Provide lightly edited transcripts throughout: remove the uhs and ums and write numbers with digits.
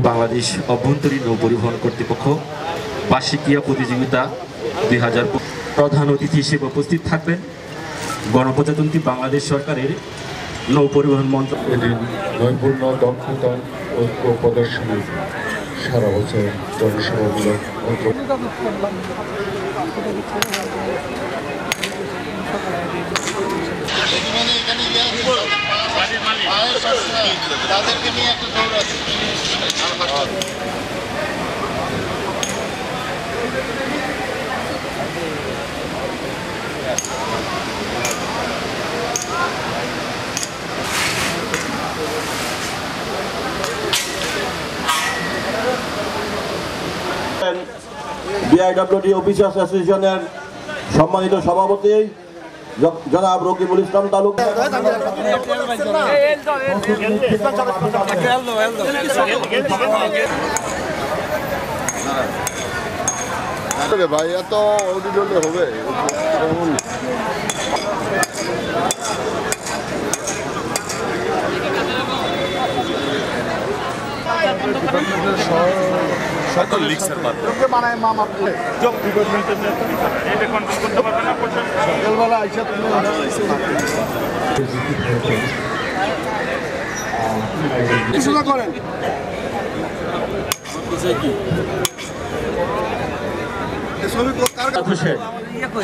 বাংলাদেশ অভ্যন্তরীণ নৌ পরিবহন কর্তৃপক্ষ বার্ষিক ক্রীড়া প্রতিযোগিতা 2000 প্রধান অতিথি হিসেবে উপস্থিত থাকবেন গণপ্রজাতন্ত্রী বাংলাদেশ সরকারের নৌ পরিবহন মন্ত্রণালয়। নৈপুণ্য, দক্ষতা, ঐক্য প্রদর্শনী সারা বছর জনসভামূলক তাদেরকে নিয়ে একটা দৌড় আছে। বিআইডব্লিউটি অফিসার্স অ্যাসোসিয়েশনের সম্মানিত সভাপতি জনাব রকিবুল ইসলাম তালুকদার, ভাই এত অভিযোগে হবে সকল লিক্সের মাধ্যমে বানায় মামা জব ডিপার্টমেন্টের এটা কন্ট্রোল করতে পারবে না সকালবেলা আইসা তুমি কিছুটা করেন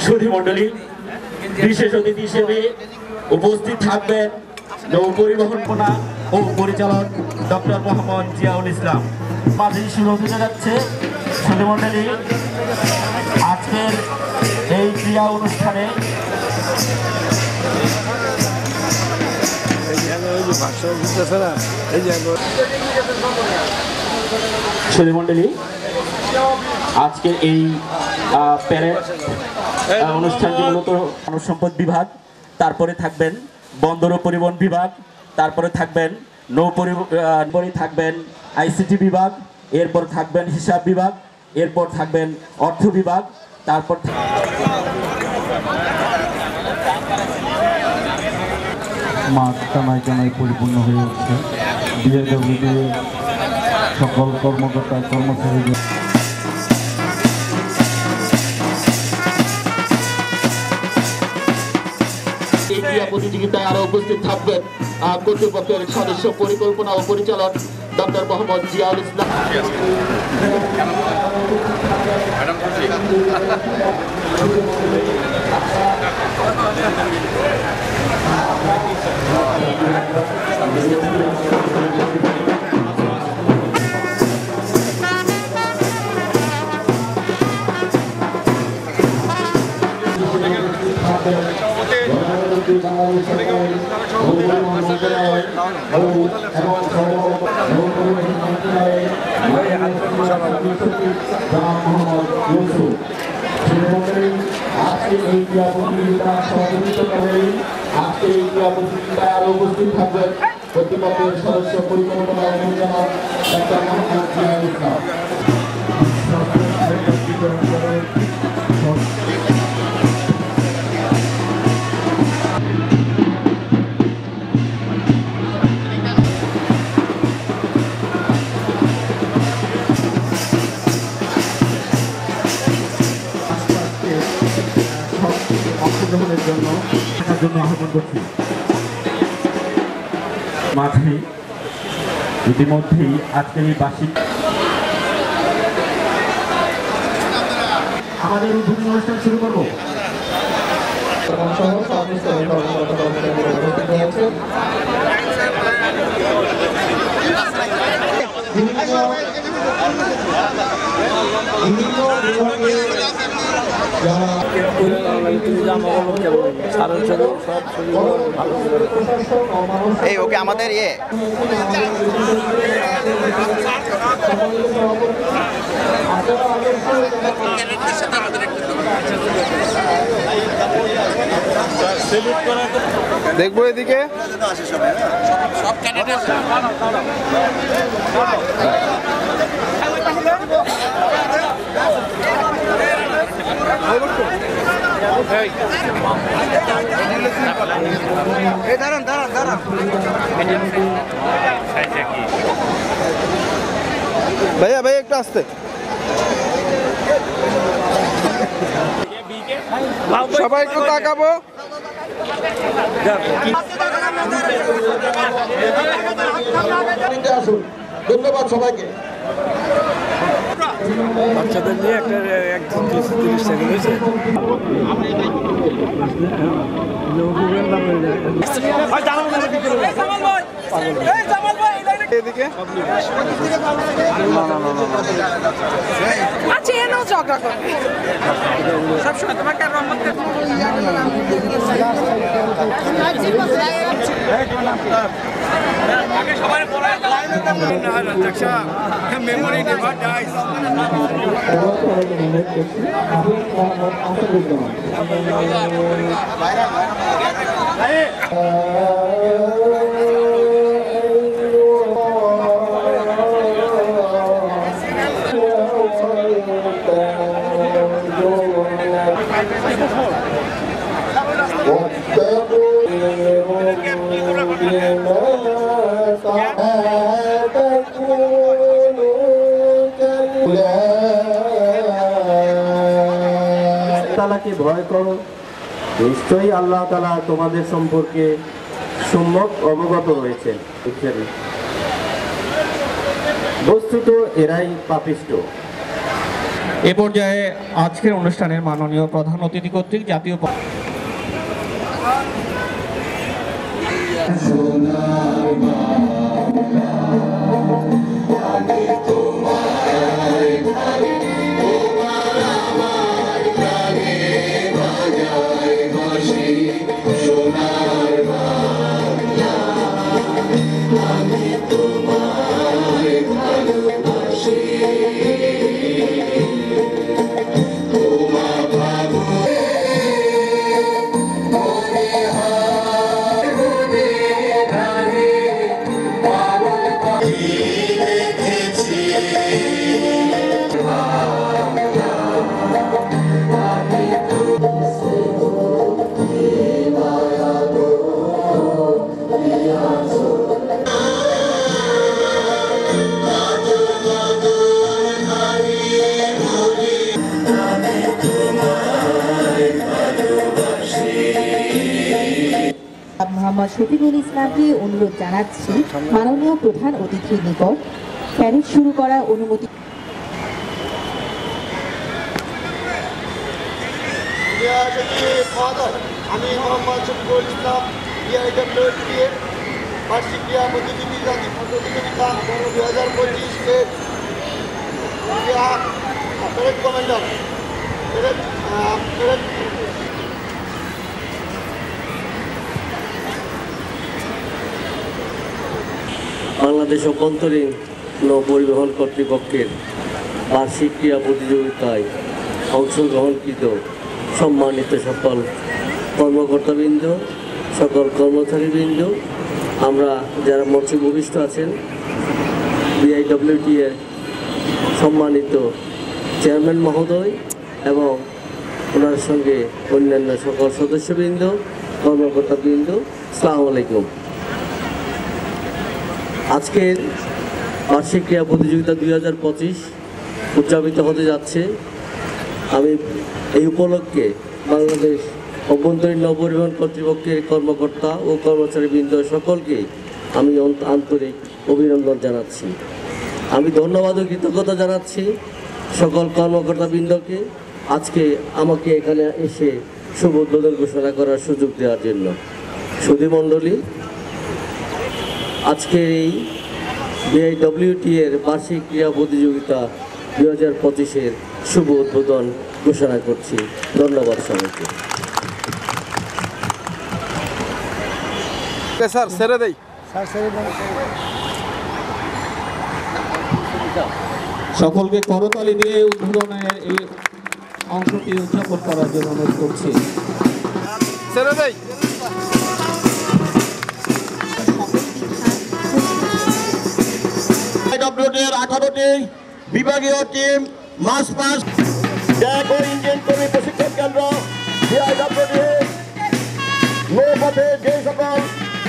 সুধী মণ্ডলী, বিশেষ অতিথি হিসেবে উপস্থিত থাকবেন নৌ পরিবহন ও পরিচালক ডক্টর মোহাম্মদ জিয়াউল ইসলাম। মাঝে শুরু হতে যাচ্ছে সুধী মণ্ডলী আজকের এই ক্রীড়া অনুষ্ঠানে। সুধী মণ্ডলী আজকের এই প্যারেড অনুষ্ঠানটি মূলত মানব সম্পদ বিভাগ, তারপরে থাকবেন বন্দর ও পরিবহন বিভাগ, তারপরে থাকবেন নৌ পরিবহন, থাকবেন আইসিটি বিভাগ, এরপর থাকবেন হিসাব বিভাগ, এরপর থাকবেন অর্থ বিভাগ, তারপর মাঠ কানায় কানায় পরিপূর্ণ হয়ে উঠছে। বিআইডব্লিউটি সকল কর্মকর্তা কর্মচারীদের এই ক্রীড়া প্রতিযোগিতায় আরো উপস্থিত থাকবেন কর্তৃপক্ষের সদস্য পরিকল্পনা ও পরিচালক ডক্টর মোহাম্মদ জিয়াউল ইসলাম। আরো উপস্থিত থাকবেন কর্তৃপক্ষের সদস্য পরিকল্পনা ডক্টর মোহাম্মদ জিয়াউল ইসলাম। অংশগ্রহণের জন্য আহ্বান করছি। মাঠে ইতিমধ্যেই আজকের এই বার্ষিক আমাদের উদ্বোধনী অনুষ্ঠান শুরু করবো। এই ওকে আমাদের ইয়ে দেখবো এদিকে ভাইয়া ভাইয়া একটু আসতে সবাই একটু তাকাবো আসুন ধন্যবাদ সবাইকে বাচ্চাদের নিয়ে একটা 30 সেকেন্ড হয়েছে এদিকে আচ্ছা এনেও ঝগড়া করবে সবসময় তোমাকে আর রহমত মেমোরি নেভার ডাইস তাআলাকে ভয় করো, নিশ্চয়ই আল্লাহ তাআলা তোমাদের সম্পর্কে সম্যক অবগত রয়েছেন। বস্তুত এরাই পাপিষ্ঠ। এ পর্যায়ে আজকের অনুষ্ঠানের মাননীয় প্রধান অতিথি কর্তৃক জাতীয় মোহাম্মদ শফিকুল ইসলামকে অনুরোধ জানাচ্ছি মাননীয় প্রধান অতিথির নিকট প্যারেড শুরু করার অনুমতি। আমি মোহাম্মদ শফিকুল ইসলাম বিআইডব্লিউটি বার্ষিক ক্রীড়া প্রতিযোগিতা 2025 এর প্যারেড কমান্ডার বাংলাদেশ অভ্যন্তরীণ নৌ পরিবহন কর্তৃপক্ষের বার্ষিক ক্রীড়া প্রতিযোগিতায় অংশগ্রহণকৃত সম্মানিত সকল কর্মকর্তাবৃন্দ, সকল কর্মচারীবৃন্দ, আমরা যারা মঞ্চে ভূমিষ্ঠ আছেন, বিআইডব্লিউটি এর সম্মানিত চেয়ারম্যান মহোদয় এবং ওনার সঙ্গে অন্যান্য সকল সদস্যবৃন্দ, কর্মকর্তাবৃন্দ, আসসালামু আলাইকুম। আজকের বার্ষিক ক্রীড়া প্রতিযোগিতা 2025 উদযাপিত হতে যাচ্ছে। আমি এই উপলক্ষে বাংলাদেশ অভ্যন্তরীণ নৌপরিবহন কর্তৃপক্ষের কর্মকর্তা ও কর্মচারীবৃন্দ সকলকে আমি আন্তরিক অভিনন্দন জানাচ্ছি। আমি ধন্যবাদ ও কৃতজ্ঞতা জানাচ্ছি সকল কর্মকর্তাবৃন্দকে আজকে আমাকে এখানে এসে শুভ উদ্বোধন ঘোষণা করার সুযোগ দেওয়ার জন্য। সুধীমণ্ডলী, আজকের এই বিআইডব্লিউটি এর বার্ষিক ক্রীড়া প্রতিযোগিতা 2025-এর শুভ উদ্বোধন ঘোষণা করছি। ধন্যবাদ সবাইকে। স্যার ছেড়ে দেই সকলকে করতালি দিয়ে উদ্বোধনের এই অংশটি উদযাপন করার জন্য অনুরোধ করছি। ছেড়ে দেই বিআইডব্লিউটির 18টি বিভাগীয় টিম মাস ড্যাক ও ইঞ্জিন কর্মী প্রশিক্ষণ কেন্দ্র বিআইডব্লিউটি নৌপথে যে সকল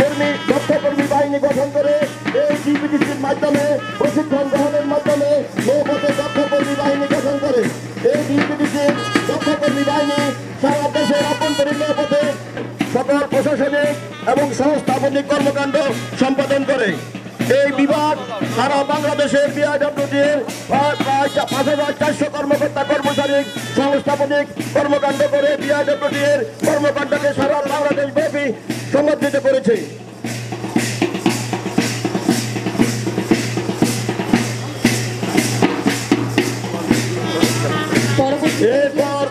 কর্মী বাহিনী গঠন করে এই ডিপিটিসির মাধ্যমে প্রশিক্ষণ গ্রহণের মাধ্যমে নৌপথে দক্ষ কর্মী বাহিনী গঠন করে এই ডিপিটিসির দক্ষ কর্মী বাহিনী সারা দেশের অভ্যন্তরীণ নৌপথে সকল প্রশাসনিক এবং সংস্থাপনিক কর্মকাণ্ড সম্পাদন করে। এই বিভাগ সারা বাংলাদেশের বিআইডব্লিউটির প্রায় ৫,৪০০ কর্মকর্তা কর্মচারী সংস্থাপনিক কর্মকাণ্ড করে বিআইডব্লিউটির কর্মকাণ্ডকে সারা বাংলাদেশ ব্যাপী সমর্থিত করেছে। এরপর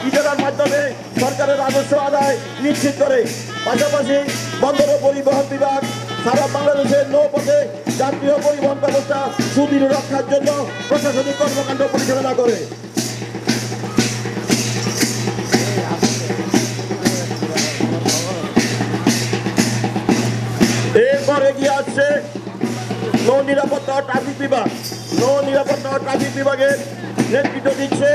ইজারার মাধ্যমে সরকারের রাজস্ব আদায় নিশ্চিত করে। পাশাপাশি বন্দর ও পরিবহন বিভাগ সারা বাংলাদেশের নৌপথে জাতীয় পরিবহন ব্যবস্থা সুদৃঢ় রক্ষার জন্য প্রশাসনিক কর্মকাণ্ড পরিচালনা করে। এরপর এগিয়ে আসছে নৌ নিরাপত্তা ও ট্রাফিক বিভাগ। নৌ নিরাপত্তা ও ট্রাফিক বিভাগের নেতৃত্ব দিচ্ছে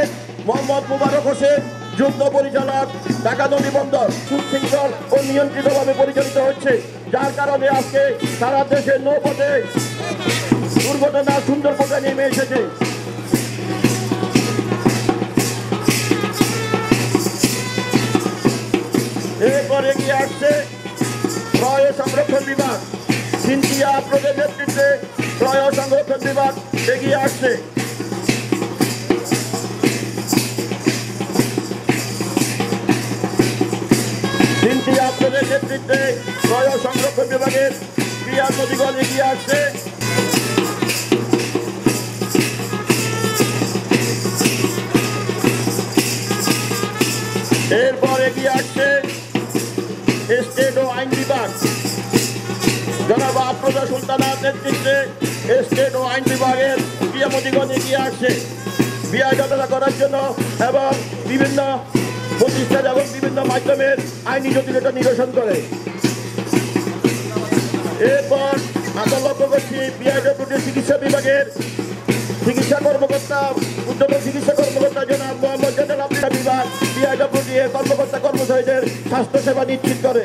মোহাম্মদ মুবারক হোসেন, যুগ্ম পরিচালক, ঢাকা নদী বন্দর। সুশৃঙ্খল ও নিয়ন্ত্রিতভাবে পরিচালিত হচ্ছে, যার কারণে আজকে সারা দেশের নৌপথে দুর্ঘটনা সুন্দর পথে নেমে এসেছে। এরপর এগিয়ে আসছে ক্রয় সংরক্ষণ বিভাগ। সিনথিয়া আফরোজের নেতৃত্বে ক্রয় সংরক্ষণ বিভাগ এগিয়ে আসছে। সিনথিয়া আফরোজের নেতৃত্বে ক্রয় সংরক্ষণ বিভাগের ক্রিয়া নদীগণ এগিয়ে আসছে। এরপর এগিয়ে আসছে স্টেট ও আইন বিভাগ। জনাব আফরোজা সুলতানার নেতৃত্বে স্টেট ও আইন বিভাগের ক্রিয়ামতিগণ এগিয়ে আসছে বিআইডব্লিউ করার জন্য এবং বিভিন্ন প্রতিষ্ঠান এবং বিভিন্ন মাধ্যমের আইনি জটিলতা নিরসন করে। এরপর আমরা লক্ষ্য করছি বিআইডব্লিউ চিকিৎসা বিভাগের চিকিৎসা কর্মকর্তা, উদ্যত চিকিৎসা কর্মকর্তা জনাব মোহাম্মদ জালাল আবদুল্লাহ বিভাগ বিআইডব্লিউ এর কর্মকর্তা কর্মচারীদের স্বাস্থ্যসেবা নিশ্চিত করে।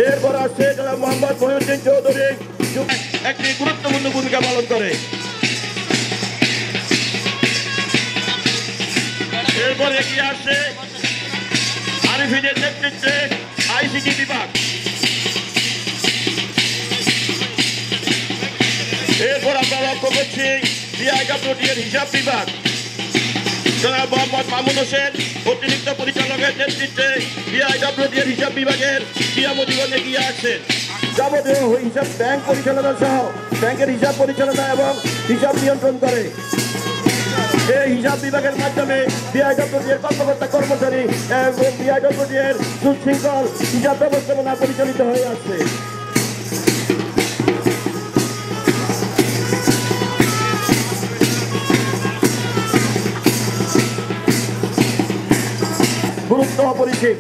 এরপর আসছে জনাব মোহাম্মদ মহিউদ্দিন চৌধুরী, একটি গুরুত্বপূর্ণ ভূমিকা পালন করে। এরপর এগিয়ে আসছে আরিফিনের নেতৃত্বে আইসিটি বিভাগ। এরপর আমরা লক্ষ্য করছি বিআইডব্লিউ এর হিসাব বিভাগ। জনাব মোহাম্মদ মামুন হোসেন অতিরিক্ত পরিচালকের নেতৃত্বে বিআইডব্লিউ এর হিসাব বিভাগের ক্রিয়ামতিগণ এগিয়ে আসছেন। যাবতীয় হিসাব ব্যাংক পরিচালনা সহ ব্যাংকের হিসাব পরিচালনা এবং হিসাব নিয়ন্ত্রণ করে। এই হিসাব বিভাগের মাধ্যমে বিআইডব্লিউ এর কর্মকর্তা কর্মচারী এবং বিআইডব্লিউ এর সুশৃঙ্খল হিসাব ব্যবস্থাপনা পরিচালিত হয়ে আসছে। গুরুত্ব অপরিসীম।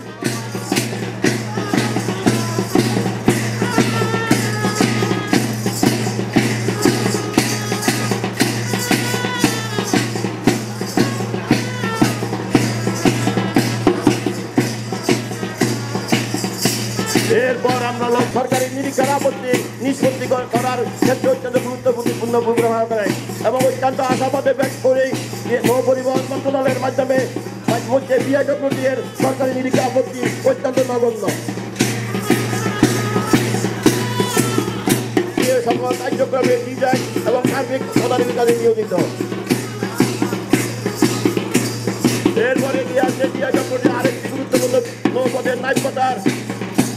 এরপর আমরা সরকারি নিরীক্ষার আপত্তি নিষ্পত্তি করার ক্ষেত্রে অত্যন্ত গুরুত্বপূর্ণ ভূমিকা পালন করে এবং অত্যন্ত আশাবাদে ব্যক্ত করে নৌ পরিবহন মন্ত্রণালয়ের মাধ্যমে বিআইডব্লিউ এর সরকারি নিরীক্ষা আপত্তি অত্যন্ত নগণ্য। সকল কার্যক্রমে ডিজাইন এবং সার্বিক তদারকিকারী নিয়োজিত। এরপরে কি আছে বিআইডব্লিউ আরেকটি গুরুত্বপূর্ণ নৌপথের নাইকতার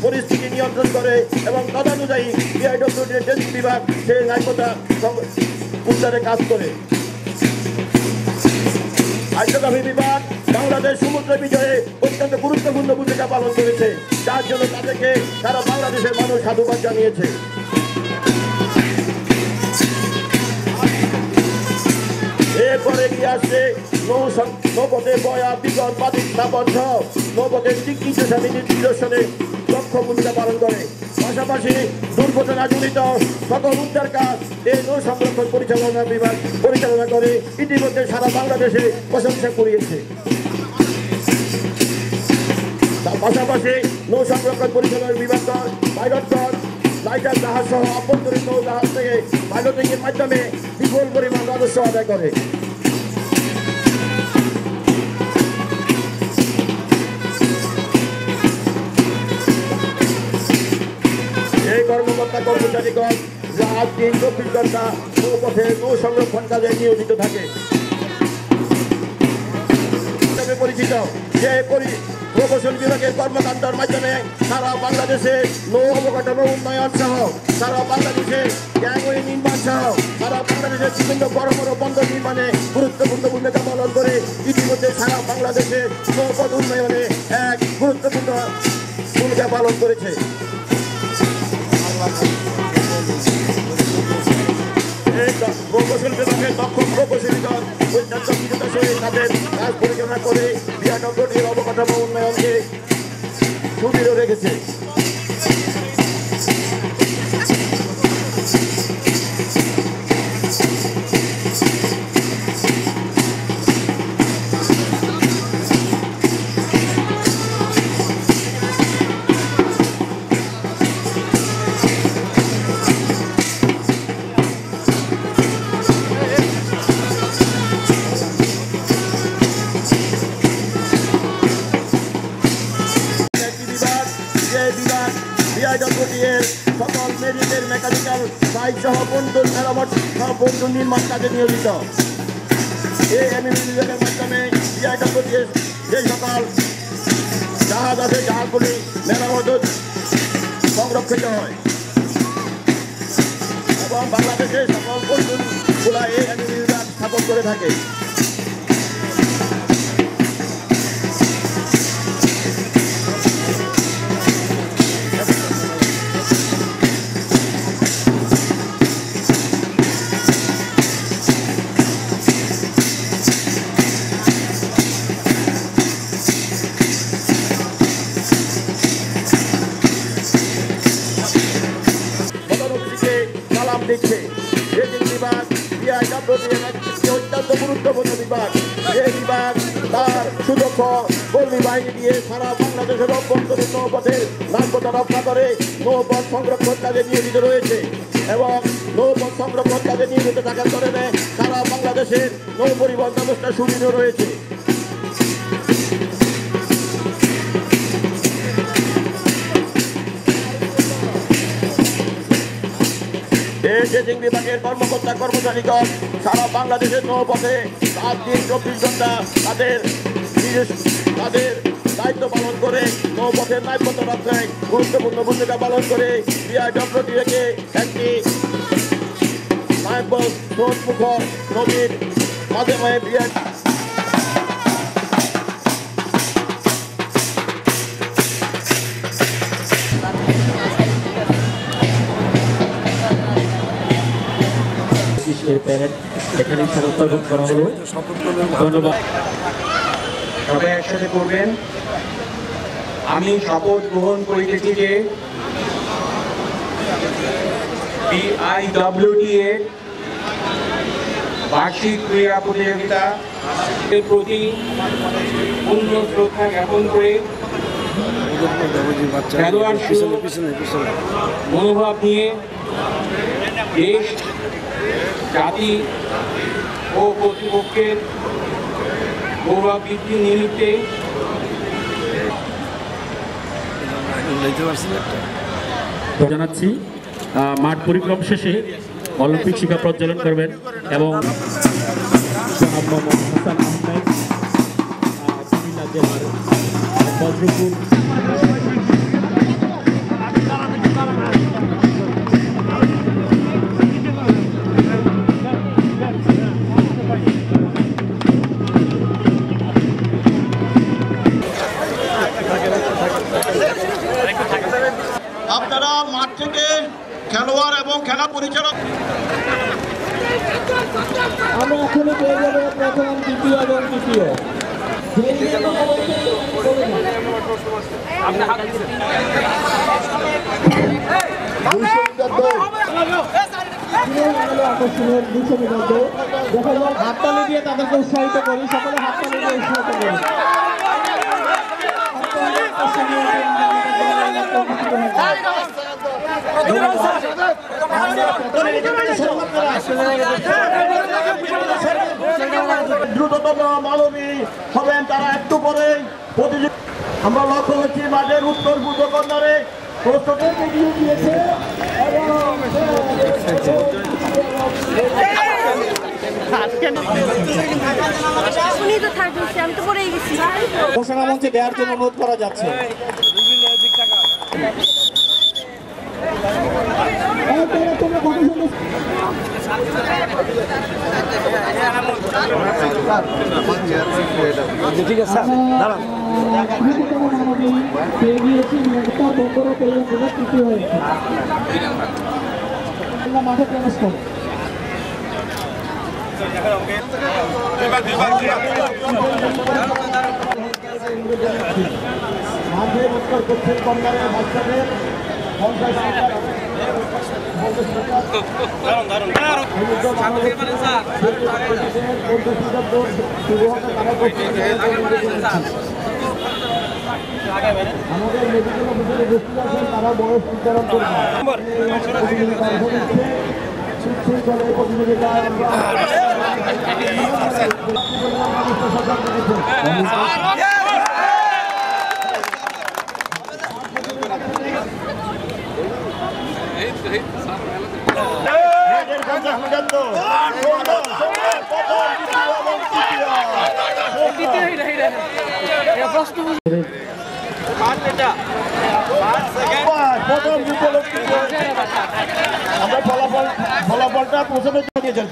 পরিস্থিতি নিয়ন্ত্রণ করে এবং তদানুযায়ী বিআইডব্লিউ এর টেস্ট বিভাগ সেই নাইকতা উদ্ধারে কাজ করে। হাইড্রোগ্রাফি বিভাগ বাংলাদেশ সমুদ্র বিজয়ে অত্যন্ত গুরুত্বপূর্ণ ভূমিকা পালন করেছে, যার জন্য তাদেরকে সারা বাংলাদেশের মানুষ সাধুবাদ জানিয়েছে। এরপরে কি আসছে নৌপথে বয়া বিগত বাতিল স্থাপন সহ নৌপথের চিকিৎসা নিদর্শনে দক্ষ ভূমিকা পালন করে। পাশাপাশি দুর্ঘটনা জড়িত সকল উদ্ধার কাজ এই নৌ সংরক্ষণ পরিচালনা বিভাগ পরিচালনা করে ইতিমধ্যে সারা বাংলাদেশে প্রশংসা কুড়িয়েছে। পাশাপাশি নৌ সংরক্ষণ পরিচালনা বিভাগ পাইলট দল লাইটার জাহাজ সহ অভ্যন্তরীণ নৌ জাহাজ থেকে পাইলটিং এর মাধ্যমে বিপুল পরিমাণ রাজস্ব আদায় করে। এই কর্মকর্তা কর্মচারীগণ রাত দিন 24 ঘন্টা নৌপথে নৌ সংরক্ষণ কাজে নিয়োজিত থাকে। পরিচিত যে প্রকৌশল বিভাগের কর্মকাণ্ডের মাধ্যমে সারা বাংলাদেশে নৌ অবকাঠামো উন্নয়ন সহ সারা বাংলাদেশে গ্যাংওয়ে নির্মাণ সহ সারা বাংলাদেশের বিভিন্ন বড় বড় বন্দর নির্মাণে গুরুত্বপূর্ণ ভূমিকা পালন করে ইতিমধ্যে সারা বাংলাদেশে নৌপথ উন্নয়নে এক গুরুত্বপূর্ণ ভূমিকা পালন করেছে। প্রকৌশল বিভাগের দক্ষ প্রকৌশলীগণ অত্যন্ত বিদ্যুতার সহিত তাদের কাজ পরিচালনা করে বিআরডব্লিউটির অবকাঠামো উন্নয়নকে সুদৃঢ় রেখেছে। সকল মেরিটের মেকানিক্যাল সাইট সহ বন্দর মেরামত সহ বন্দর নির্মাণ কাজে নিয়োজিত। এই এমএমই বিভাগের মাধ্যমে বিআইডব্লিউটির যে সকল জাহাজ আছে জাহাজগুলি মেরামত সংরক্ষিত হয় এবং বাংলাদেশের সকল বন্দরগুলা এই এমএমই বিভাগ স্থাপন করে থাকে। দিচ্ছে রেজিং বিভাগ অত্যন্ত গুরুত্বপূর্ণ বিভাগ। এই বিভাগ তার সুদক্ষ কর্মী বাহিনী দিয়ে সারা বাংলাদেশের অভ্যন্তরীণ নৌপথের নাগরিকতা রক্ষা করে নৌপথ সংরক্ষণ কাজে নিয়োজিত রয়েছে এবং নৌপথ সংরক্ষণ কাজে নিয়োজিত থাকার কারণে সারা বাংলাদেশের নৌ পরিবহন ব্যবস্থা সুদৃঢ় রয়েছে। ড্রেজিং বিভাগের কর্মকর্তা কর্মচারীগণ সারা বাংলাদেশের নৌপথে রাত দিন 24 ঘন্টা তাদের দায়িত্ব পালন করে নৌপথের নাব্যতা রক্ষায় গুরুত্বপূর্ণ ভূমিকা পালন করে বিআইডব্লিউটি থেকে একটি স্রোতমুখর নদীর মাধ্যমে এখানে সমর্থন করা হলো। ধন্যবাদ। সবাই একসাথে করবেন। আমি শপথ গ্রহণ করিতেছি যে বিআইডব্লিউটি এর বার্ষিক ক্রীড়া প্রতিযোগিতা এর প্রতি পূর্ণ শ্রদ্ধা জ্ঞাপন করে খেলোয়াড় মনোভাব নিয়ে দেশ জাতি ও কর্তৃপক্ষের গৌরব বৃদ্ধি নিমিত্তে জানাচ্ছি মাঠ পরিক্রম শেষে অলিম্পিক শিখা প্রজ্বলন করবেন এবং হাসান আহমেদ কুমিল্লা জেলার বজ্রপুর আপনারা মাঠ থেকে খেলোয়াড় এবং খেলা পরিচালক আমরা এখনই পেয়ে যাবো প্রথম দ্বিতীয় এবং তৃতীয়। আকর্ষণীয় 200 মিটার দৌড় দেখা যাক, হাততালি দিয়ে তাদেরকে উৎসাহিত করি, সকলে হাততালি দিয়ে উৎসাহিত করি। দ্রুততম মানবী হবেন তারা একটু পরে প্রতিযোগী। আমরা লক্ষ্য করছি মাঠের উত্তর পূর্ব কর্নারে প্রস্তুতি এগিয়ে দিয়েছে ঘোষণা মঞ্চে দেওয়ার জন্য অনুরোধ করা যাচ্ছে। ঠিক আছে স্যার দাঁড়ান। মাঠে প্রবেশ করো। মাঠের উত্তর পশ্চিম কর্নারে বাচ্চাদের আমাদের মেডিকেল অফিসারে বসে আছেন, তারা বয়স নির্ধারণ করবেন। আমরা ফলাফলটা প্রথমে দিয়েছেন।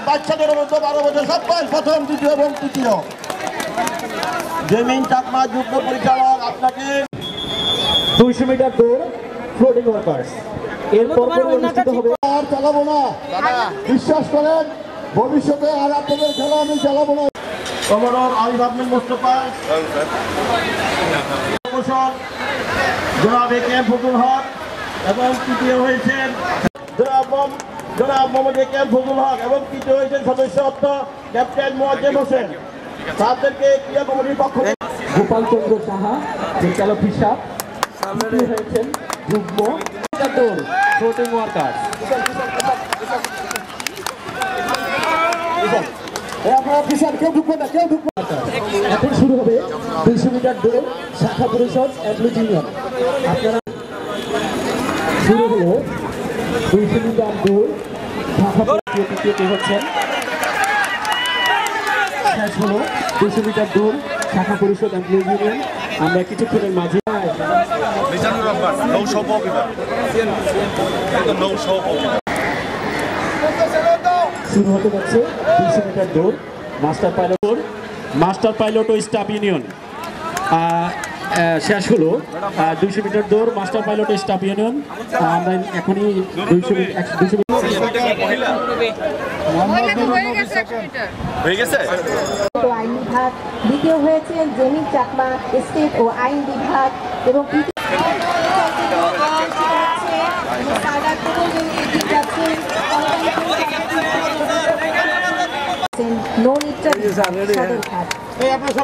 বাচ্চাদের মধ্যে 12 বছর সাব্বাস প্রথম, দ্বিতীয় এবং তৃতীয়। জেমিন চাকমা যুগ্ম পরিচালক, আপনাকে 200 মিটার দৌড় ফ্লোটিং ওয়ার্কার্স এরপর অনুষ্ঠিত হবে। আর চালাবো না, বিশ্বাস করেন ভবিষ্যতে আর আপনাদের খেলা আমি চালাবো না। কমোডর আরিফ আহমেদ মোস্তফা, জনাব এ কে এম ফজলুল হক এবং তৃতীয় হয়েছেন জনাব মোহাম্মদ এ কে এম ফজলুল হক এবং তৃতীয় হয়েছেন সদস্য অর্থ ক্যাপ্টেন মোয়াজ্জেম হোসেন। তাদেরকে ক্রীড়া কমিটির পক্ষ থেকে গোপাল চন্দ্র সাহা পরিচালক হিসাব, তৃতীয় হয়েছেন যুগ্ম দৌড় ফ্লোটিং ওয়ার্কার্স। এখন শুরু হবে 200 মিটার দৌড় শাখা পরিষদ অ্যাথলেট ইউনিয়ন। আপনারা শুরু হলো 200 মিটার দৌড় শাখা পরিষদ হচ্ছেন, শেষ হলো 200 মিটার দৌড় শাখা পরিষদ অ্যাথলেট ইউনিয়ন। আমরা কিছুক্ষণের মাঝে শুরু হতে যাচ্ছে 200 মিটার দৌড় মাস্টার পাইলট ও স্টাফ ইউনিয়ন। শেষ হলো 200 মিটার দৌড় মাস্টার পাইলট ও স্টাফ ইউনিয়ন। আমরা এখনই 200 আইন বিভাগ, দ্বিতীয় হয়েছেন জেমিন চাকমা স্টেট ও আইন বিভাগ এবং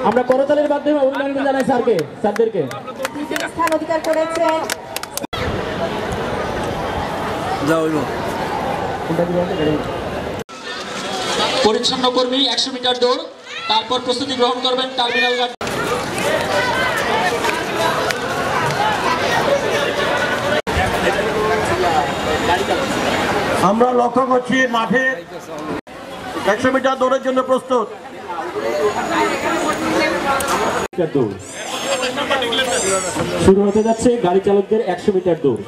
আমরা করতালির মাধ্যমে অভিনন্দন জানাই স্যারদেরকে। স্থান অধিকার করেছেন পরিচ্ছন্ন কর্মী 100 মিটার দৌড়, তারপর প্রস্তুতি গ্রহণ করবেন টার্মিনাল গার্ড। আমরা লক্ষ্য করছি মাঠে 100 মিটার দৌড়ের জন্য প্রস্তুত। শুরু হতে যাচ্ছে গাড়ি চালকদের 100 মিটার দৌড়।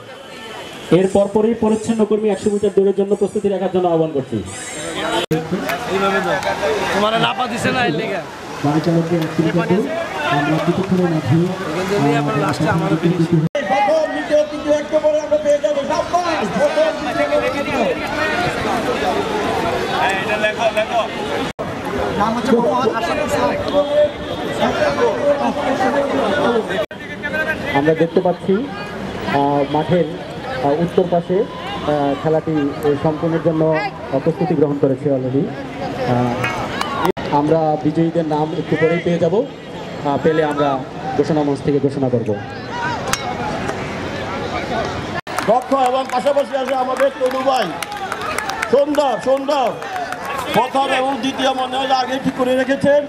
এর পরপরই পরিচ্ছন্ন কর্মী 100 মিটার দৌড়ের জন্য প্রস্তুতি রাখার জন্য আহ্বান করছি। গাড়ি চালকদের 100 মিটার দৌড় আমরা কিছুক্ষণের মধ্যে আমরা দেখতে পাচ্ছি মাঠের উত্তর পাশে খেলাটি সম্পূর্ণের জন্য প্রস্তুতি গ্রহণ করেছে অলরেডি। আমরা বিজয়ীদের নাম একটু পরেই পেয়ে যাব, পেলে আমরা ঘোষণা মঞ্চ থেকে ঘোষণা করব। দক্ষ এবং পাশাপাশি আছে আমাদের তনু ভাই। সুন্দর সুন্দর প্রথম এবং দ্বিতীয় মনে হয় আগে ঠিক করে রেখেছেন।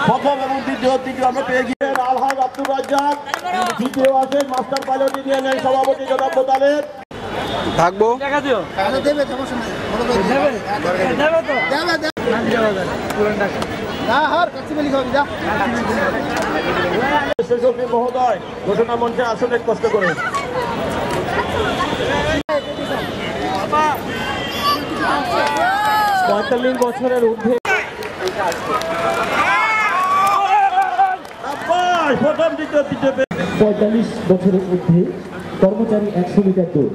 প্রথম এবং তৃতীয় আমরা পেয়ে গিয়েছেন আলহাজ আব্দুর রাজ্জাক। দ্বিতীয় আছেন মাস্টার পাইলট ইউনিয়নের সভাপতি জনাব মোতালেব। থাকবো মহোদয় ঘোষণা মঞ্চে আসুন এক কষ্ট করে। 45 বছরের ঊর্ধ্বে প্রথম দ্বিতীয় তৃতীয় 45 বছরের ঊর্ধ্বে কর্মচারী 100 মিটার দৌড়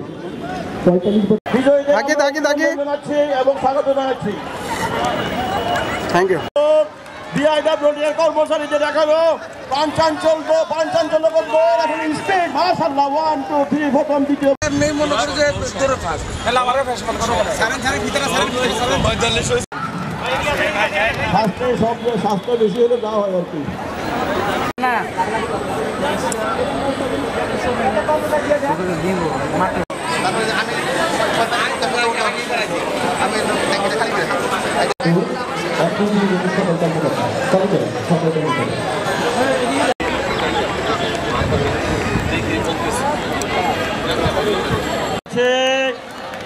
45 বছর জানাচ্ছি এবং স্বাগত জানাচ্ছি। Thank you. বিআইডব্লিউর কর্মচারীদের দেখানো পাঞ্চাঞ্চল্য করবো এখন ইনস্টেড মাশাআল্লাহ 1 2 3 প্রথম দ্বিতীয় নেই মনে করে যে দৌড়ে থাক তাহলে আমারে ফেসবুক করো সারেন ভিতরে সারেন 45 হইছে স্বাস্থ্য বেশি হলে যা হয় আর কি না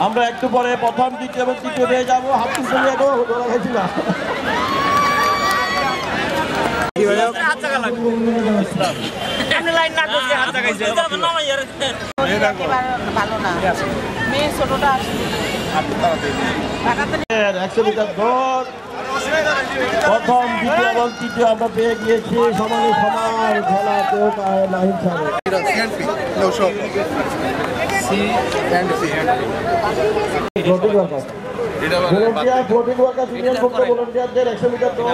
আমরা একটু পরে প্রথম দ্বিতীয় এবং তৃতীয় পেয়ে যাবো। হাত তুলতে ধরা খাইছি না। প্রথম দ্বিতীয় এবং তৃতীয় আমরা পেয়ে গিয়েছি সমানে সমান খেলা কেউ লাইন ছাড়ে। ভলেন্টিয়ারদের 100 মিটার দৌড়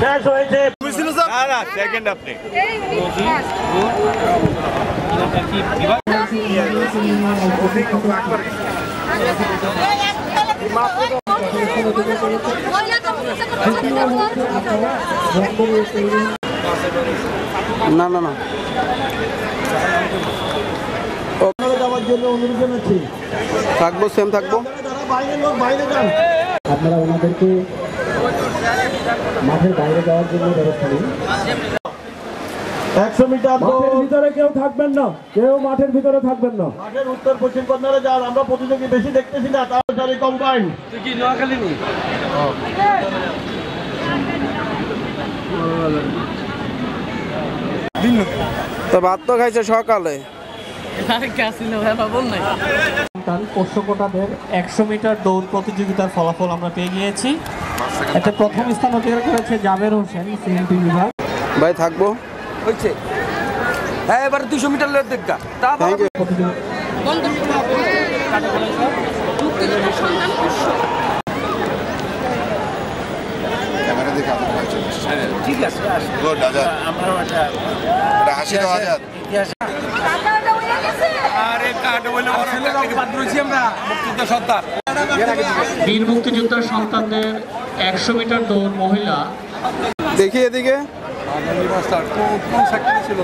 শেষ হয়েছে। সেকেন্ড আপনি না না না যাওয়ার জন্য অনুরোধ জানাচ্ছি। থাকবো সেম থাকবো। বাইরে যান। আপনারা ওনাদেরকে মাঠের বাইরে যাওয়ার জন্য ব্যবস্থা নিন। 100 মিটার মাঠের ভিতরে কেউ থাকবেন না, কেউ মাঠের ভিতরে থাকবেন না। মাঠের উত্তর পশ্চিম কর্নারে যান। আমরা প্রতিযোগী বেশি দেখতেছি না, তাড়াতাড়ি কম্বাইন। কি নোয়াখালী নি তো ভাত তো খাইছে সকালে। পোষ্যকোটাদের 100 মিটার দৌড় প্রতিযোগিতার ফলাফল আমরা পেয়ে গিয়েছি। এতে প্রথম স্থান অধিকার করেছে জাবের হোসেন সিএমপি বিভাগ। ভাই থাকবো হইছে হ্যাঁ এবার 200 মিটার লেট দেখা তা থ্যাংক ইউ। ঠিক আছে আরে কাট বলে আমরা মুক্তিযোদ্ধা সন্তান বীর মুক্তিযোদ্ধা সন্তানদের 100 মিটার দৌড় মহিলা। দেখি এদিকে ছিল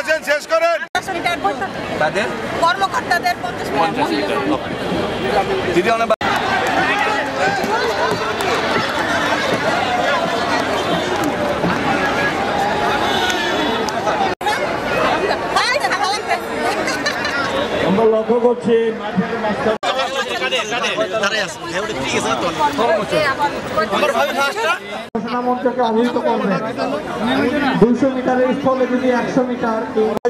আছেন শেষ করেন। তাদের কর্মকর্তাদের 50 মিটার দিদি অনেক আমরা লক্ষ্য করছি মঞ্চকে অবহিত করবেন। 200 মিটারের স্থলে যদি 100 মিটার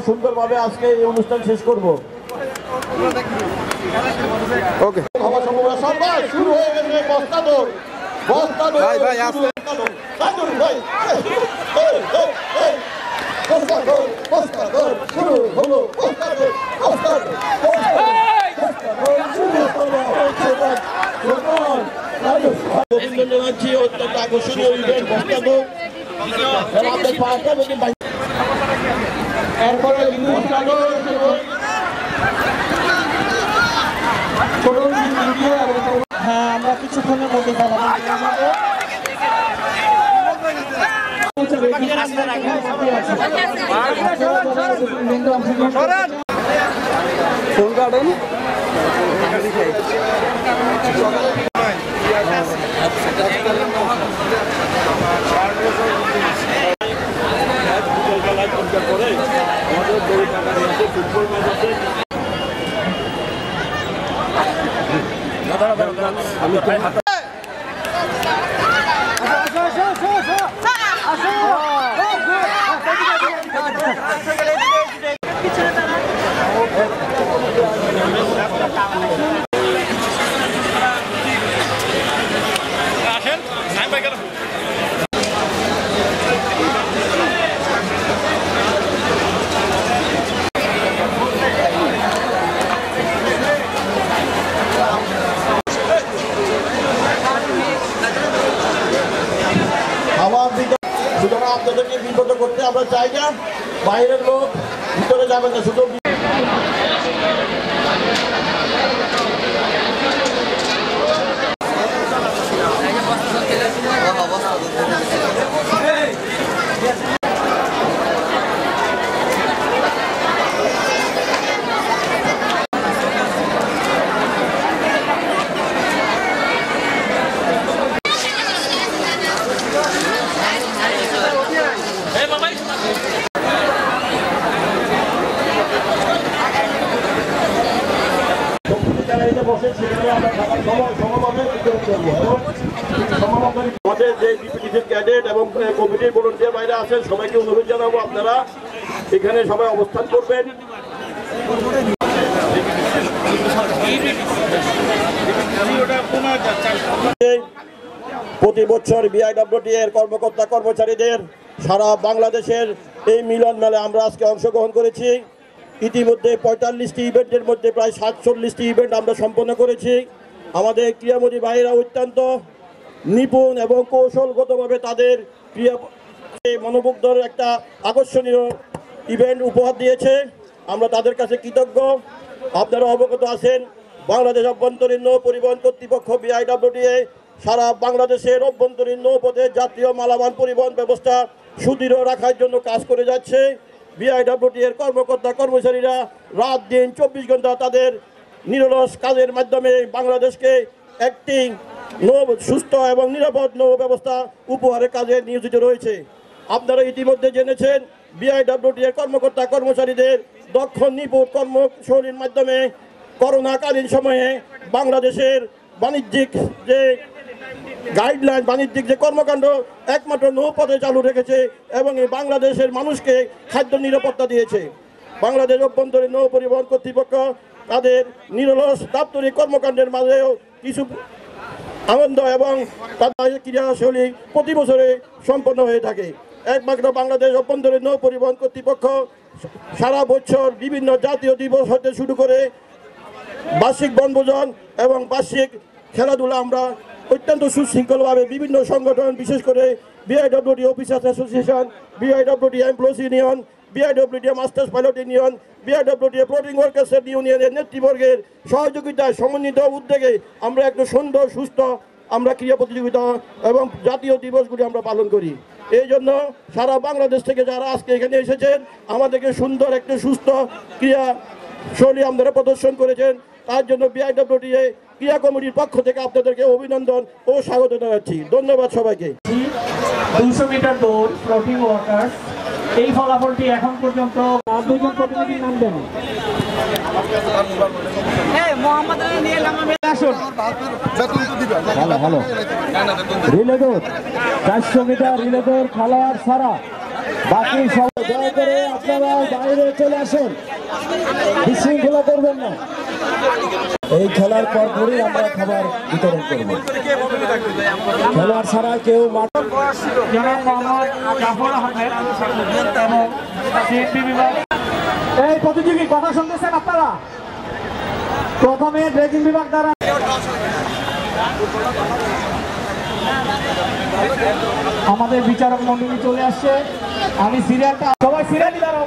সুন্দরভাবে আজকে এই অনুষ্ঠান শেষ করব। ওকে সবাই শুরু হয়ে গেছে বস্তা দৌড়। ভাই ভাই আসলে শুরু হলো জানাচ্ছি অত্যন্ত আকর্ষণীয় ইভেন্ট বস্তা দৌড়। এরপরে হ্যাঁ আমরা কিছুক্ষণের মধ্যে ফোন কাটেন সুতরাং আপনাদেরকে বিব্রত করতে আমরা চাই না, বাইরের লোক ভিতরে যাবেন না, শুধু আমাদের যে ডিপিটিসির ক্যাডেট এবং কমিটির ভলান্টিয়ার বাইরে আছেন সবাইকে অনুরোধ জানাবো আপনারা এখানে সবাই অবস্থান করবেন। প্রতি বছর বিআইডব্লিউটি এর কর্মকর্তা কর্মচারীদের সারা বাংলাদেশের এই মিলন মেলায় আমরা আজকে অংশগ্রহণ করেছি। ইতিমধ্যে 45টি ইভেন্টের মধ্যে প্রায় 47টি ইভেন্ট আমরা সম্পন্ন করেছি। আমাদের ক্রীড়ামোদী ভাইয়েরা অত্যন্ত নিপুণ এবং কৌশলগতভাবে তাদের ক্রীড়া মনোমুগ্ধর একটা আকর্ষণীয় ইভেন্ট উপহার দিয়েছে। আমরা তাদের কাছে কৃতজ্ঞ। আপনারা অবগত আছেন বাংলাদেশ অভ্যন্তরীণ নৌ পরিবহন কর্তৃপক্ষ বিআইডব্লিউটিএ সারা বাংলাদেশের অভ্যন্তরীণ নৌপথে জাতীয় মালামাল পরিবহন ব্যবস্থা সুদৃঢ় রাখার জন্য কাজ করে যাচ্ছে। বিআইডব্লিউটি এর কর্মকর্তা কর্মচারীরা রাত দিন 24 ঘন্টা তাদের নিরলস কাজের মাধ্যমে বাংলাদেশকে একটি সুস্থ এবং নিরাপদ নৌ ব্যবস্থা উপহারের কাজে নিয়োজিত রয়েছে। আপনারা ইতিমধ্যে জেনেছেন বিআইডব্লিউটি এর কর্মকর্তা কর্মচারীদের দক্ষ নিপুণ কর্মশৈলীর মাধ্যমে করোনাকালীন সময়ে বাংলাদেশের বাণিজ্যিক যে গাইডলাইন বাণিজ্যিক যে কর্মকাণ্ড একমাত্র নৌপথে চালু রেখেছে এবং এই বাংলাদেশের মানুষকে খাদ্য নিরাপত্তা দিয়েছে। বাংলাদেশ অভ্যন্তরীণ নৌ পরিবহন কর্তৃপক্ষ তাদের নিরলস দাপ্তরিক কর্মকাণ্ডের মাঝেও কিছু আনন্দ এবং তাদের ক্রীড়াশৈলী প্রতি বছরে সম্পন্ন হয়ে থাকে। একমাত্র বাংলাদেশ অভ্যন্তরীণ নৌ পরিবহন কর্তৃপক্ষ সারা বছর বিভিন্ন জাতীয় দিবস হতে শুরু করে বার্ষিক বনভোজন এবং বার্ষিক খেলাধুলা আমরা অত্যন্ত সুশৃঙ্খলভাবে বিভিন্ন সংগঠন বিশেষ করে BIWT officers association, BIWT employees union, BIWT masters pilot union, BIWT floating workers ইউনিয়নের নেতৃবর্গের সহযোগিতায় সমন্বিত উদ্যোগে আমরা একটু সুন্দর সুস্থ আমরা ক্রীড়া প্রতিযোগিতা এবং জাতীয় দিবসগুলি আমরা পালন করি। এই জন্য সারা বাংলাদেশ থেকে যারা আজকে এখানে এসেছেন আমাদেরকে সুন্দর একটু সুস্থ ক্রীড়া শৈলী আপনারা প্রদর্শন করেছেন, তার জন্য বিআইডব্লিউটিএ ক্রীড়া কমিটির পক্ষ থেকে আপনাদেরকে অভিনন্দন ও স্বাগত জানাচ্ছি। ধন্যবাদ সবাইকে। 200 মিটার দৌড় ফ্লোটিং ওয়ার্কার্স এই ফলাফলটি এখন পর্যন্ত দুজন প্রতিনিধি নাম দেন। ভালো রিলে দৌড় 400 মিটার রিলে দৌড় খেলোয়াড় ছাড়া বাকি সবাই দয়া করে আপনারা বাইরে চলে আসুন, বিশৃঙ্খলা করবেন না। এই খেলার পরপরই আমরা খাবার বিতরণ করব। খেলোয়াড় ছাড়া কেউ এই প্রতিযোগী কথা শুনতেছেন আপনারা? প্রথমে ড্রেজিং বিভাগ দ্বারা আমাদের বিচারক মন্ডলী চলে আসছে। আমি সিরিয়ালটা সবাই সিরিয়ালি দাঁড়াও।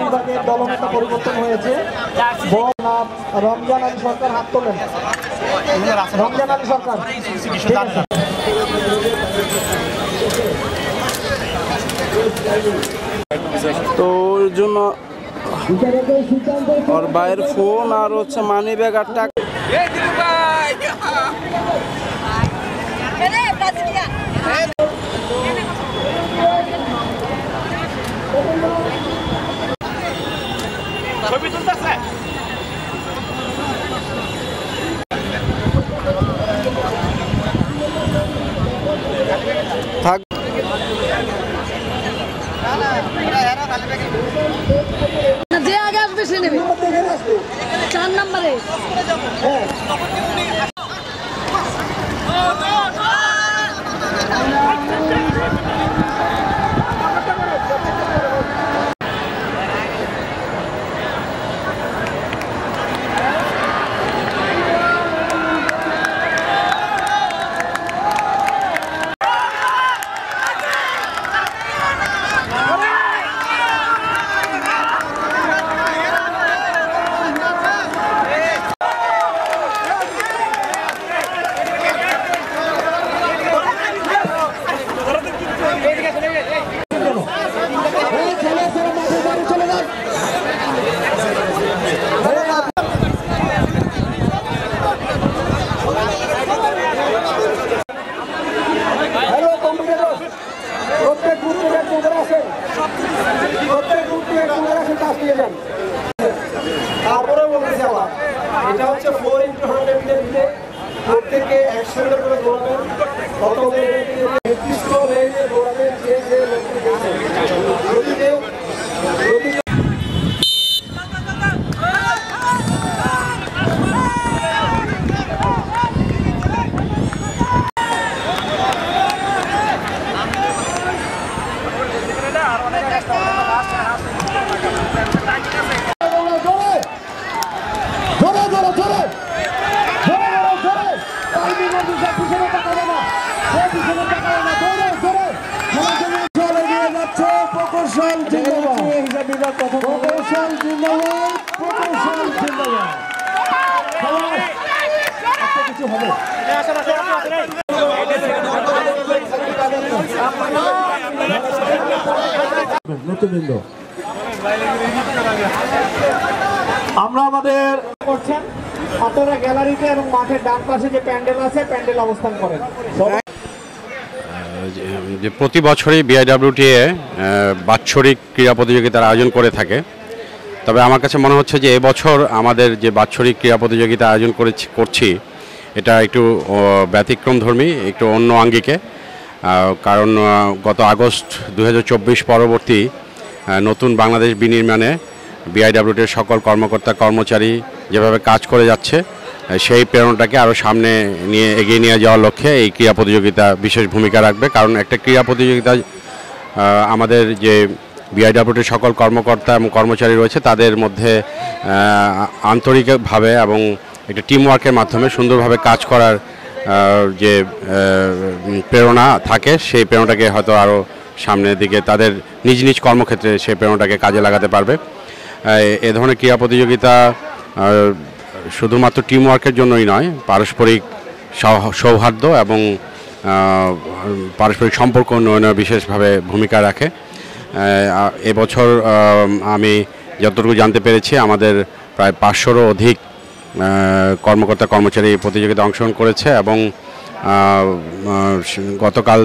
বিভাগের দলনেতা পরিবর্তন হয়েছে। নাম রমজান আলী সরকার, হাত তোলেন। রমজান আলী সরকার। তো ওর জন্য ওর ভাইয়ের ফোন আর হচ্ছে মানি ব্যাগ আর টাকা। ছবি তুলতেছে থাক। যে আগে আসবে সে নেবে 4 নম্বরে। তারপরে বলতেছি আবার এটা হচ্ছে 4x100 মিটার দিলে প্রত্যেকে 100 মিটার করে দৌড়াবেন। কত নির্দিষ্ট রেঞ্জে দৌড়াবেন যে যে লক্ষ্যে গেছে। যদি কেউ আমরা আমাদের করছেন আপনারা গ্যালারিতে এবং মাঠের ডান পাশে যে প্যান্ডেল আছে প্যান্ডেল অবস্থান করেন। যে প্রতি বছরই বিআইডব্লিউটিএ বাৎসরিক ক্রীড়া প্রতিযোগিতার আয়োজন করে থাকে, তবে আমার কাছে মনে হচ্ছে যে এবছর আমাদের যে বাৎসরিক ক্রীড়া প্রতিযোগিতা আয়োজন করছি এটা একটু ব্যতিক্রমধর্মী, একটু অন্য আঙ্গিকে। কারণ গত আগস্ট 2024 পরবর্তী নতুন বাংলাদেশ বিনির্মাণে বিআইডব্লিউটির সকল কর্মকর্তা কর্মচারী যেভাবে কাজ করে যাচ্ছে সেই প্রেরণাটাকে আরও সামনে নিয়ে এগিয়ে নিয়ে যাওয়ার লক্ষ্যে এই ক্রীড়া প্রতিযোগিতা বিশেষ ভূমিকা রাখবে। কারণ একটা ক্রীড়া প্রতিযোগিতা আমাদের যে বিআইডব্লিউটির সকল কর্মকর্তা এবং কর্মচারী রয়েছে তাদের মধ্যে আন্তরিকভাবে এবং একটা টিমওয়ার্কের মাধ্যমে সুন্দরভাবে কাজ করার যে প্রেরণা থাকে সেই প্রেরণাটাকে হয়তো আরও সামনের দিকে তাদের নিজ নিজ কর্মক্ষেত্রে সেই প্রেরণাটাকে কাজে লাগাতে পারবে। এ ধরনের ক্রীড়া প্রতিযোগিতা শুধুমাত্র টিমওয়ার্কের জন্যই নয়, পারস্পরিক সৌহার্দ্য এবং পারস্পরিক সম্পর্ক উন্নয়নে বিশেষভাবে ভূমিকা রাখে। এবছর আমি যতটুকু জানতে পেরেছি আমাদের প্রায় 500-রও অধিক কর্মকর্তা কর্মচারী এই প্রতিযোগিতায় অংশগ্রহণ করেছে এবং গতকাল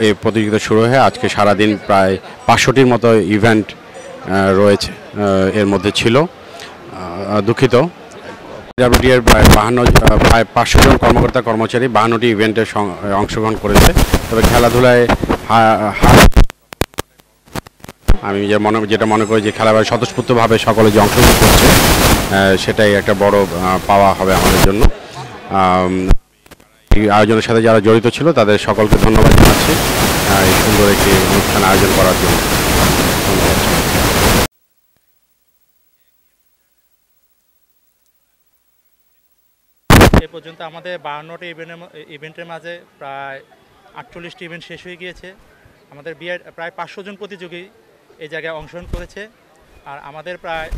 এই প্রতিযোগিতা শুরু হয়ে আজকে সারাদিন প্রায় 500টির মতো ইভেন্ট রয়েছে, এর মধ্যে ছিল দুঃখিত বিআইডব্লিউটিএর প্রায় 500 জন কর্মকর্তা কর্মচারী 52টি ইভেন্টে অংশগ্রহণ করেছে। তবে খেলাধুলায় আমি যেটা মনে করি যে খেলাধুলায় স্বতঃস্ফূর্তভাবে সকলে যে অংশগ্রহণ করছে সেটাই একটা বড় পাওয়া হবে আমাদের জন্য। এই আয়োজনের সাথে যারা জড়িত ছিল তাদের সকলকে ধন্যবাদ জানাচ্ছি এই সুন্দর একটি অনুষ্ঠান আয়োজন করার জন্য। ধন্যবাদ। এ পর্যন্ত আমাদের 52টি ইভেন্টের মাঝে প্রায় 48টি ইভেন্ট শেষ হয়ে গিয়েছে। আমাদের প্রায় 500 জন প্রতিযোগী এই জায়গায় অংশগ্রহণ করেছে। আর আমাদের প্রায়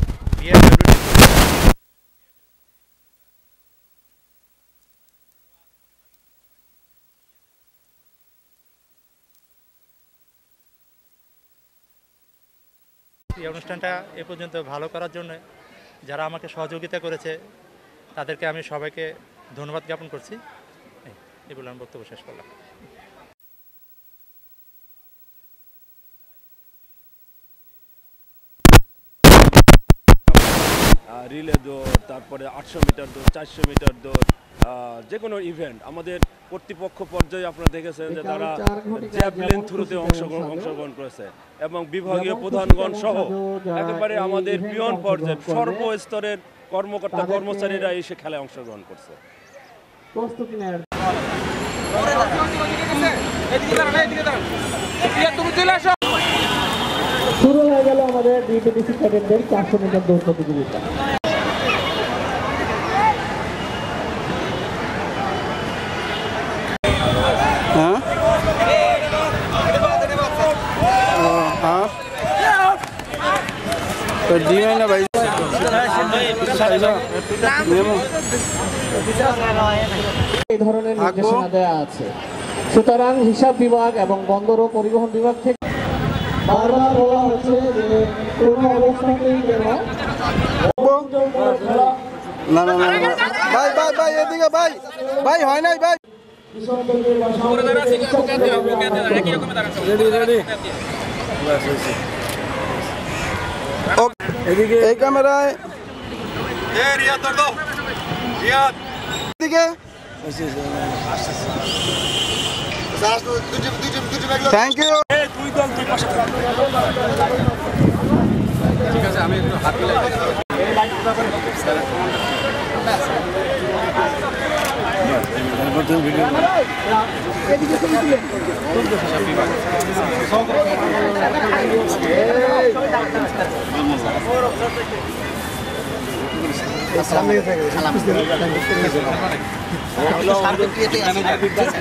এই অনুষ্ঠানটা এ পর্যন্ত ভালো করার জন্য যারা আমাকে সহযোগিতা করেছে তাদেরকে আমি সবাইকে ধন্যবাদ জ্ঞাপন করছি। এই বলে আমি বক্তব্য শেষ করলাম। রিলে দৌড়, তারপরে 800 মিটার দৌড়, 400 মিটার দৌড়, যে কোনো ইভেন্ট আমাদের কর্তৃপক্ষ পর্যায়ে আপনারা দেখেছেন যে তারা জ্যাভলিন থ্রোতে অংশগ্রহণ করেছে এবং বিভাগীয় প্রধানগণ সহ একেবারে আমাদের পিয়ন পর্যায়ে সর্বস্তরের কর্মকর্তা কর্মচারীরা এসে খেলায় অংশগ্রহণ করছে। শুরু হয়ে গেল আমাদের ডিপিটিসি ক্যাডেটদের 400 মিটার দৌড় প্রতিযোগিতা। এই ধরনের নির্দেশনা দেওয়া আছে। সুতরাং হিসাব বিভাগ এবং বন্দর ও পরিবহন বিভাগ থেকে বারবার বলা হচ্ছে যে কোনো অবস্থাতেই যেন ভাই এদিকে ভাই হয় নাই ভাই এই ক্যামেরায় থ্যাংক ইউ। ঠিক আছে, আমি একটু হাত মিলাই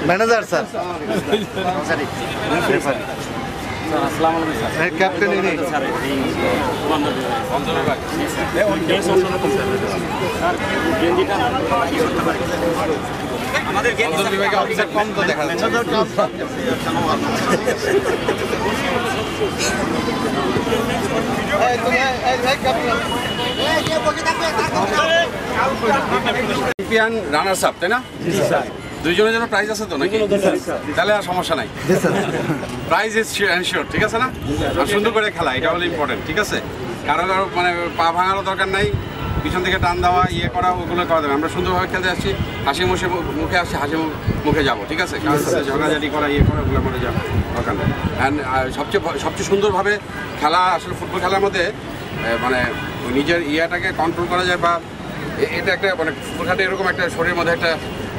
ম্যানেজার স্যার ক্যাপ্টেন আমাদের বিভাগে অফিসার কম তো দেখা যাচ্ছে। চ্যাম্পিয়ন রানার্স আপ, তাই না? দুইজনের জন্য প্রাইজ আছে তো নাকি? তাহলে আর সমস্যা নাই, প্রাইজ ইজ এনশিওর, ঠিক আছে না? আর সুন্দর করে খেলা, এটা হলো ইম্পর্টেন্ট, ঠিক আছে? কারো মানে পা ভাঙারও দরকার নাই, পিছন থেকে টান দেওয়া ইয়ে করা ওগুলো করা দেবে। আমরা সুন্দরভাবে খেলতে আসছি, হাসি মুখে আসছি, হাসি মুখে যাবো, ঠিক আছে? কারোর সাথে ঝগড়াঝাটি করা ইয়ে করা ওগুলো করে যাবো দরকার নেই। অ্যান্ড সবচেয়ে সুন্দরভাবে খেলা আসলে ফুটবল খেলার মধ্যে মানে নিজের ইয়েটাকে কন্ট্রোল করা যায়, বা এটা একটা মানে ফুটবল খেলাটা এরকম একটা শরীরের মধ্যে একটা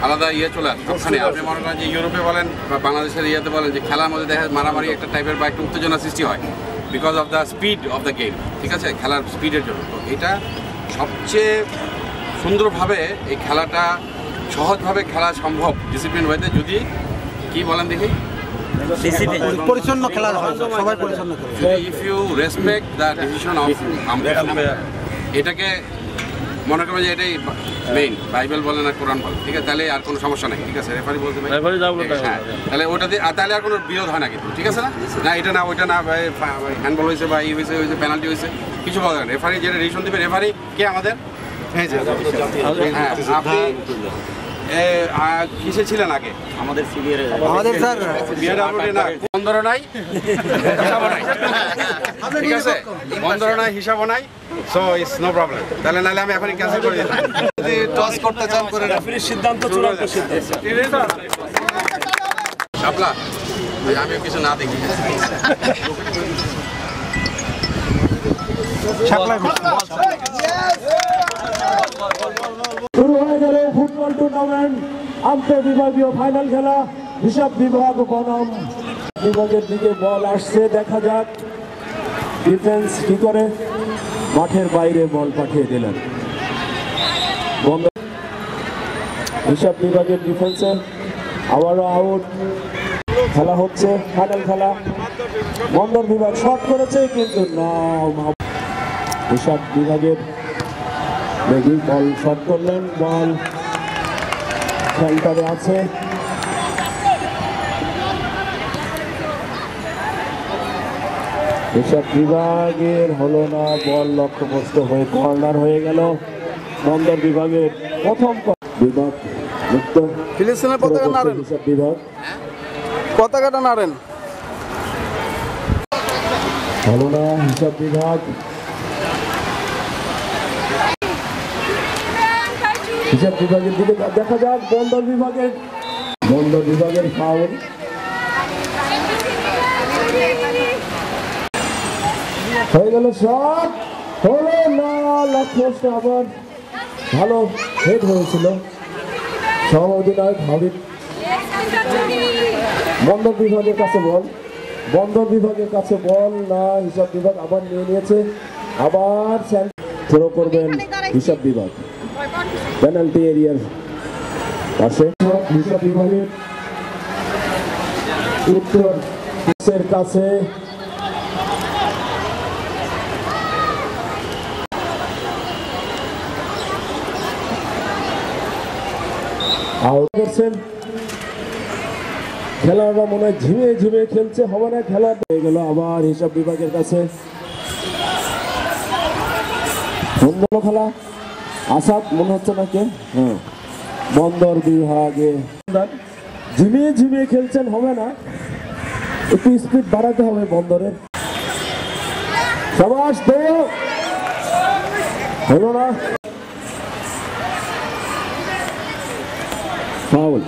আলাদা ইয়ে চলে আসে। ওখানে আপনি মনে করেন যে ইউরোপে বলেন বা বাংলাদেশের ইয়েতে বলেন যে খেলার মধ্যে দেখা মারামারি একটা টাইপের বা একটা উত্তেজনা সৃষ্টি হয় because of the speed of the game, ঠিক আছে? খেলার স্পিডের জন্য। তো এটা সবচেয়ে সুন্দরভাবে এই খেলাটা সহজভাবে খেলা সম্ভব ডিসিপ্লিন ওয়েতে, যদি কি বলেন দেখি পরিচ্ছন্ন খেলা হয়, সবাই পরিচ্ছন্ন খেলে। If you respect the decision of umpire, এটাকে মনে করবেন যে এটাই মেইন, বাইবেল বলে না কোরআন বলে, ঠিক আছে? তাহলে আর কোনো সমস্যা নেই, ঠিক আছে? রেফারি বলতে হ্যাঁ, তাহলে ওটাতে তাহলে আর কোনো বিরোধ হয় না কিন্তু, ঠিক আছে না? না এটা না ওইটা না, হ্যান্ডবল হয়েছে বা ই হয়েছে পেনাল্টি হয়েছে, কিছু বলা যায় না। রেফারি যেটা ডিসিশন দেবে, রেফারি কে আমাদের? হ্যাঁ, আপনি কিসে ছিলেন আগে? আমাদের স্যার বিআরডব্লিউ না, বন্দরও নাই, হিসাবও নাই, ঠিক আছে? বন্দরও নাই, হিসাবও নাই, সো ইটস নো প্রবলেম। তাহলে নাহলে আমি এখনই ক্যান্সেল করে দিলাম। যদি টস করতে চান করে রেফারির সিদ্ধান্ত চূড়ান্ত সিদ্ধান্ত। শাপলা আমিও কিছু না দেখি। শুরু হয়ে গেল ফুটবল টুর্নামেন্ট, আন্তঃবিভাগীয় ফাইনাল খেলা। হিসাব বিভাগ বনাম বিভাগের দিকে বল আসছে, দেখা যাক ডিফেন্স কি করে। মাঠের বাইরে বল পাঠিয়ে দিলেন। হিসাব বিভাগের ডিফেন্সে আবারও আউট। খেলা হচ্ছে ফাইনাল খেলা। বন্দর বিভাগ শট করেছে কিন্তু না, হিসাব বিভাগের দেখি বল শট করলেন, বল খেলটারে আছে। হিসাব বিভাগের হলো না, বল লক্ষ্যভ্রষ্ট হয়ে কর্নার হয়ে গেল। বন্দর বিভাগের প্রথম বিভাগ মুক্ত। ফিলিস্তিনের পতাকা নাড়েন, হিসাব বিভাগ পতাকাটা নাড়েন। হলো না, হিসাব বিভাগ। হিসাব বিভাগের দিকে দেখা যাক, বন্দর বিভাগের ফাউল। হয়ে গেল শট, হলো না, লক্ষ্য আবার ভালো হেড হয়েছিল। সহ অধিনায়ক হাবিব। বন্দর বিভাগের কাছে বল, না, হিসাব বিভাগ আবার নিয়ে নিয়েছে। আবার থ্রো করবেন হিসাব বিভাগ পেনাল্টি এরিয়ার পাশে। হিসাব বিভাগের উত্তর কাছে আউট করছেন। খেলাটা মনে হয় ঝিমে খেলছে, হবে না, খেলা হয়ে গেল আবার হিসাব বিভাগের কাছে। সুন্দর খেলা, আসাদ মনে হচ্ছে নাকি। হ্যাঁ, বন্দর বিভাগে ঝিমিয়ে খেলছেন, হবে না, একটু স্পিড বাড়াতে হবে বন্দরের। সবাস হলো না, ফাউল।